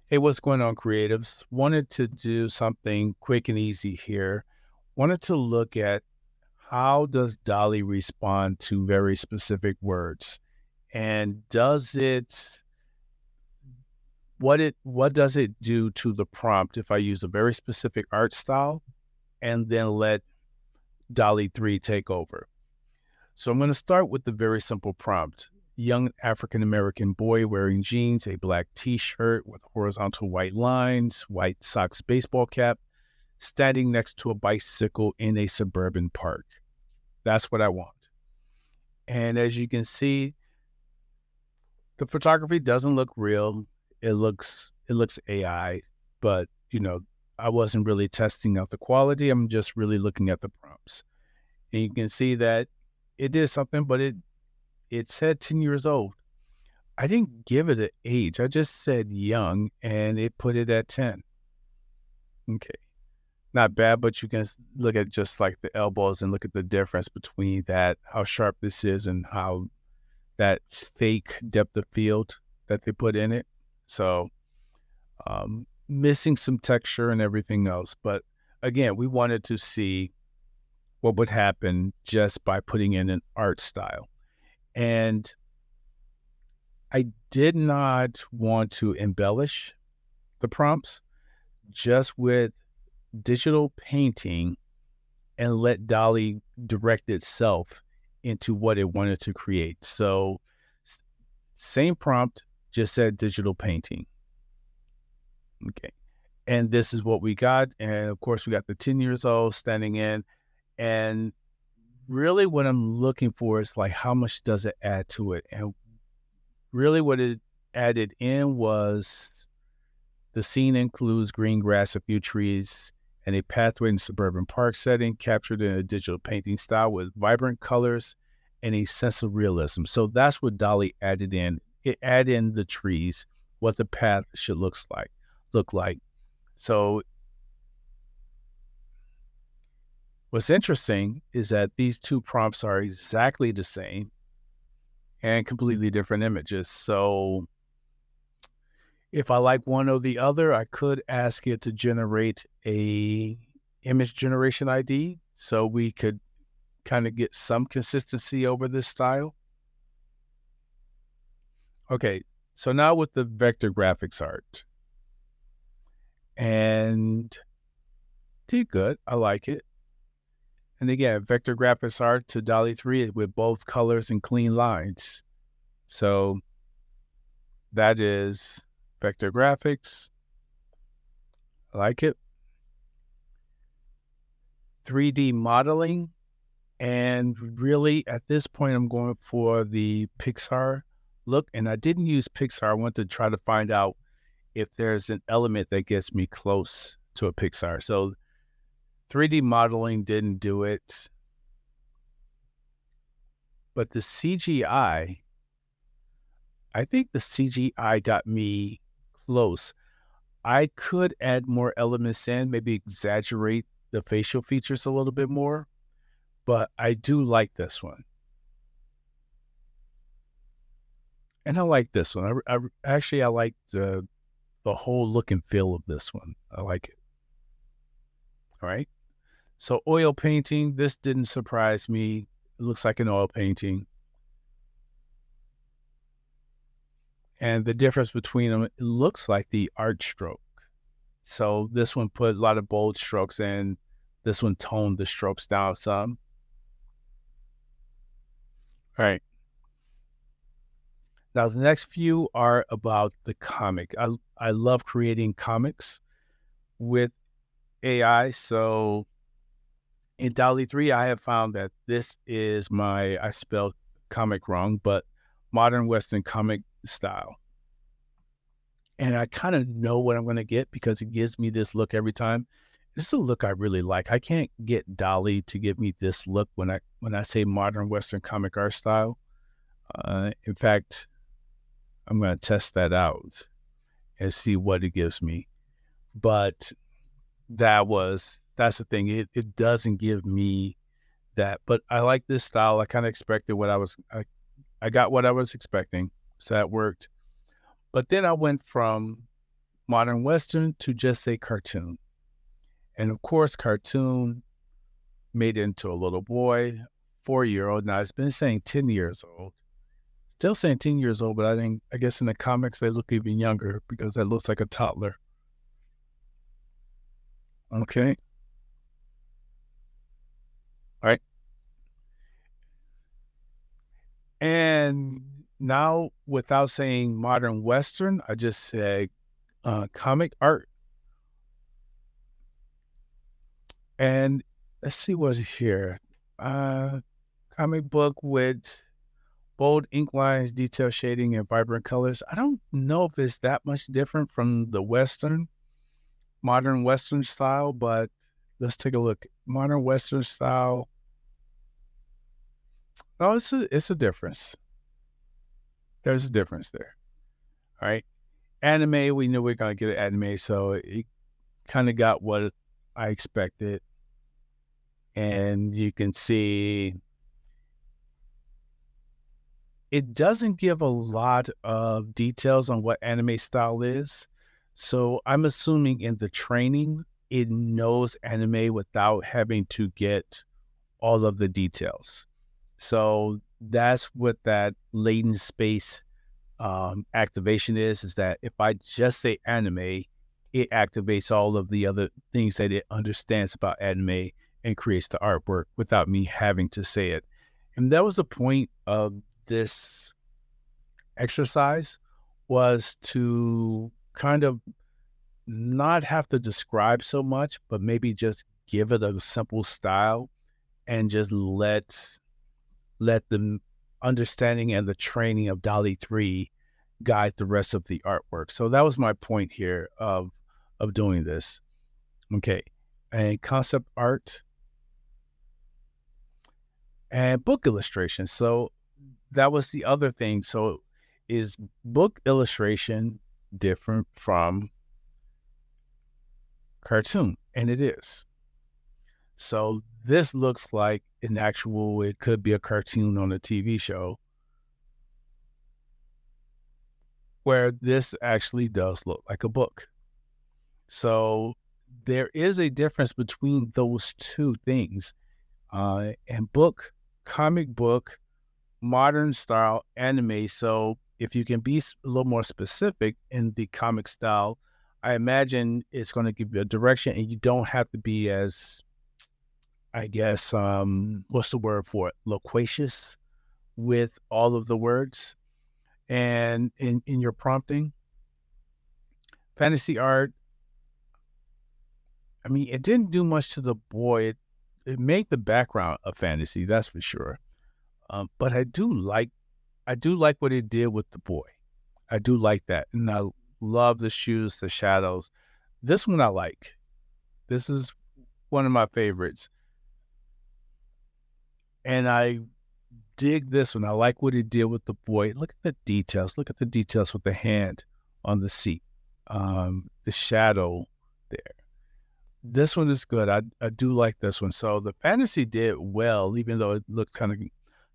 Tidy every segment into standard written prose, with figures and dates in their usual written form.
Hey, what's going on, creatives? Wanted to do something quick and easy here. Wanted to look at how does Dolly respond to very specific words, and what does it do to the prompt if I use a very specific art style and then let Dolly 3 take over? So I'm going to start with the very simple prompt. Young African American boy wearing jeans, a black t-shirt with horizontal white lines, white socks, baseball cap, standing next to a bicycle in a suburban park. That's what I want. And as you can see, the photography doesn't look real. It looks AI, but I wasn't really testing out the quality. I'm just really looking at the prompts. And you can see that it did something, but it said 10 years old. I didn't give it an age. I just said young and it put it at 10. Okay. Not bad, but you can look at just like the elbows and look at the difference between that, how sharp this is and how that fake depth of field that they put in it. So missing some texture and everything else. But again, we wanted to see what would happen just by putting in an art style. And I did not want to embellish the prompts just with digital painting and let Dolly direct itself into what it wanted to create. So same prompt, just said digital painting. Okay. And this is what we got. And of course, we got the 10 years old standing in. And really what I'm looking for is like, how much does it add to it? And really what it added in was the scene includes green grass, a few trees, and a pathway in suburban park setting captured in a digital painting style with vibrant colors and a sense of realism. So that's what Dolly added in. It added in the trees, what the path should look like. So what's interesting is that these two prompts are exactly the same and completely different images. So if I like one or the other, I could ask it to generate a image generation ID so we could kind of get some consistency over this style. Okay, so now with the vector graphics art. And did good. I like it. And again, vector graphics art to Dolly 3 with both colors and clean lines. So that is vector graphics. I like it. 3D modeling. And really, at this point, I'm going for the Pixar look. And I didn't use Pixar. I want to try to find out if there's an element that gets me close to a Pixar. So 3D modeling didn't do it. But the CGI, I think the CGI got me close. I could add more elements in, maybe exaggerate the facial features a little bit more, but I do like this one. And I like this one. I like the whole look and feel of this one. I like it. All right. So oil painting, this didn't surprise me. It looks like an oil painting. And the difference between them, it looks like the art stroke. So this one put a lot of bold strokes in. This one toned the strokes down some. All right. Now the next few are about the comic. I love creating comics with AI. So in DALL-E 3, I have found that this is I spelled comic wrong, but modern Western comic style. And I kind of know what I'm going to get because it gives me this look every time. This is a look I really like. I can't get Dolly to give me this look when I say modern Western comic art style. In fact, I'm going to test that out and see what it gives me. But that's the thing. It doesn't give me that, but I like this style. I kind of expected I got what I was expecting. So that worked. But then I went from modern Western to just say cartoon. And of course, cartoon made it into a little boy, 4-year-old. Now it's been saying 10 years old. Still saying 10 years old, but I guess in the comics they look even younger because that looks like a toddler. Okay. All right. And now without saying modern Western, I just say comic art. And let's see what's here. Comic book with bold ink lines, detail shading, and vibrant colors. I don't know if it's that much different from the modern Western style, but let's take a look. Modern Western style. Oh, it's a difference. There's a difference there. All right. Anime, we knew we are gonna get an anime, so it kind of got what I expected. And you can see it doesn't give a lot of details on what anime style is. So I'm assuming in the training, it knows anime without having to get all of the details. So that's what that latent space activation is that if I just say anime, it activates all of the other things that it understands about anime and creates the artwork without me having to say it. And that was the point of this exercise, was to kind of not have to describe so much, but maybe just give it a simple style and just let the understanding and the training of DALL-E 3 guide the rest of the artwork. So that was my point here of doing this. Okay. And concept art and book illustration. So that was the other thing. So is book illustration different from cartoon? And it is. So this looks like it could be a cartoon on a TV show, where this actually does look like a book. So there is a difference between those two things. And comic book, modern style anime. So if you can be a little more specific in the comic style, I imagine it's going to give you a direction, and you don't have to be as, I guess, what's the word for it? Loquacious with all of the words and in your prompting. Fantasy art, I mean, it didn't do much to the boy. It made the background a fantasy, that's for sure. But I do like what it did with the boy. I do like that, and I love the shoes, the shadows. This one I like. This is one of my favorites, and I dig this one. I like what it did with the boy. Look at the details. Look at the details with the hand on the seat, the shadow there. This one is good. I do like this one. So the fantasy did well, even though it looked kind of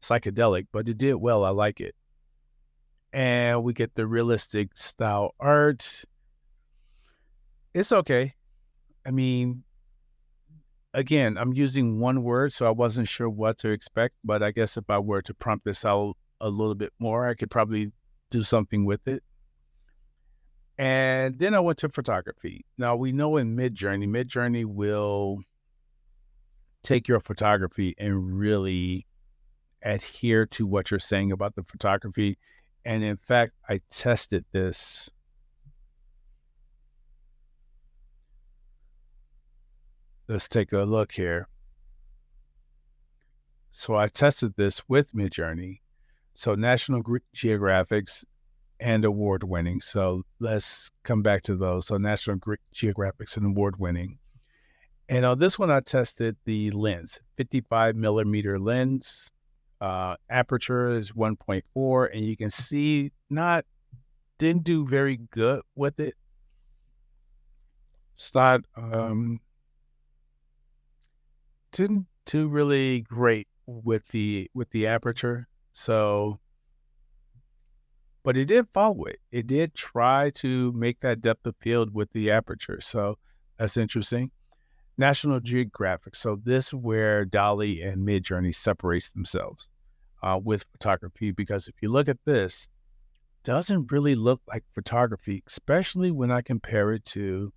psychedelic, but it did well. I like it. And we get the realistic style art. It's okay. I mean, again, I'm using one word, so I wasn't sure what to expect, but I guess if I were to prompt this out a little bit more, I could probably do something with it. And then I went to photography. Now we know in Midjourney will take your photography and really adhere to what you're saying about the photography. And in fact, I tested this. Let's take a look here. So I tested this with Midjourney. So National Geographic's and award winning. So let's come back to those. So National Geographic's and award winning. And on this one, I tested the lens, 55 millimeter lens. Aperture is 1.4, and you can see didn't do very good with it. It's not didn't do really great with the aperture. So but it did follow it. It did try to make that depth of field with the aperture. So that's interesting. National Geographic. So this is where DALL-E and Midjourney separates themselves with photography, because if you look at this, it doesn't really look like photography, especially when I compare it to,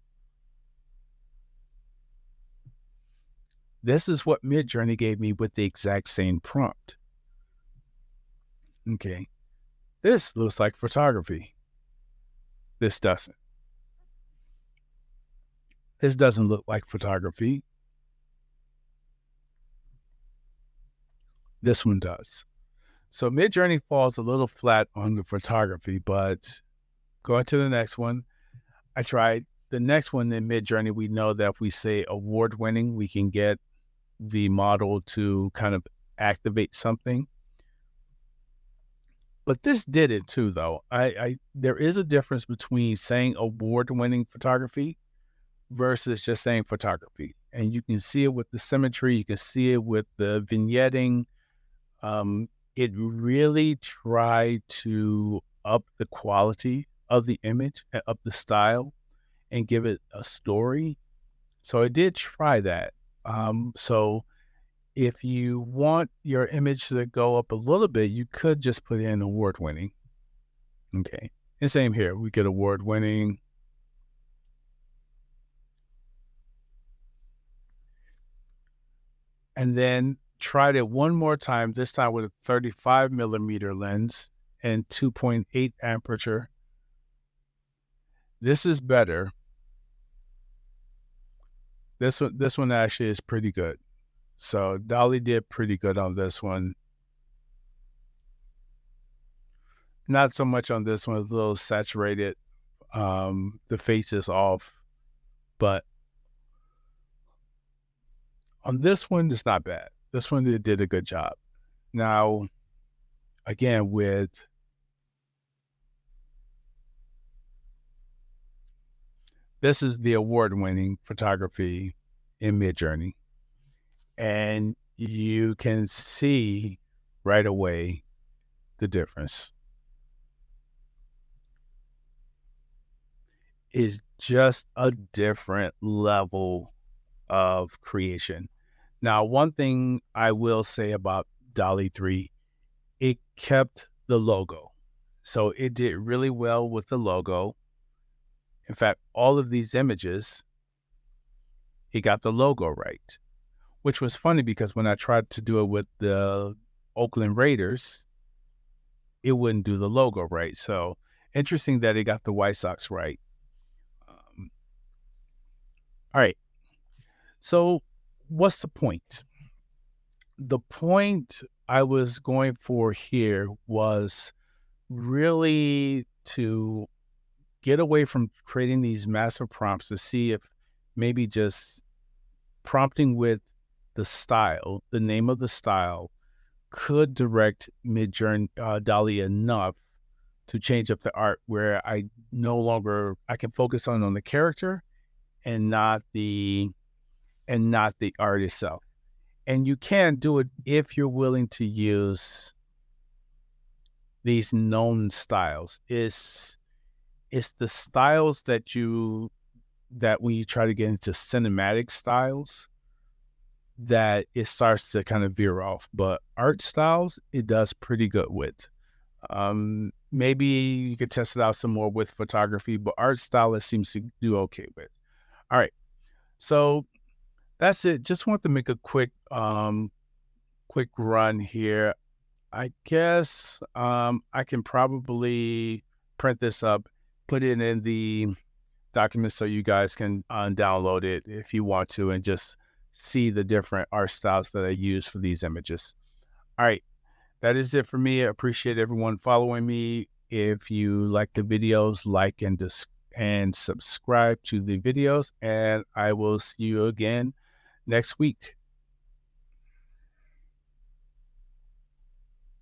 this is what Midjourney gave me with the exact same prompt. Okay. This looks like photography. This doesn't. This doesn't look like photography. This one does. So Midjourney falls a little flat on the photography, but going to the next one, I tried the next one in Midjourney. We know that if we say award-winning, we can get the model to kind of activate something. But this did it too, though. There is a difference between saying award-winning photography versus just saying photography. And you can see it with the symmetry. You can see it with the vignetting. It really tried to up the quality of the image and up the style and give it a story. So I did try that. So if you want your image to go up a little bit, you could just put in award-winning. Okay. And same here. We get award-winning. And then tried it one more time, this time with a 35 millimeter lens and 2.8 aperture. This is better. This one actually is pretty good. So DALL-E did pretty good on this one. Not so much on this one, it's a little saturated. The face is off, but on this one, it's not bad. This one, it did a good job. Now, again, this is the award-winning photography in Midjourney. And you can see right away the difference. It's just a different level of creation. Now, one thing I will say about DALL-E 3, it kept the logo. So it did really well with the logo. In fact, all of these images, it got the logo right, which was funny because when I tried to do it with the Oakland Raiders, it wouldn't do the logo right. So interesting that it got the White Sox right. All right. So what's the point? The point I was going for here was really to get away from creating these massive prompts to see if maybe just prompting with the style, the name of the style, could direct Midjourney, DALL-E enough to change up the art where I can focus on the character and not the art itself. And you can do it if you're willing to use these known styles. It's the styles that when you try to get into cinematic styles, that it starts to kind of veer off. But art styles, it does pretty good with. Maybe you could test it out some more with photography, but art style it seems to do okay with. All right. So that's it. Just want to make a quick run here. I guess I can probably print this up, put it in the document so you guys can download it if you want to and just see the different art styles that I use for these images. All right. That is it for me. I appreciate everyone following me. If you like the videos, like and subscribe to the videos, and I will see you again next week.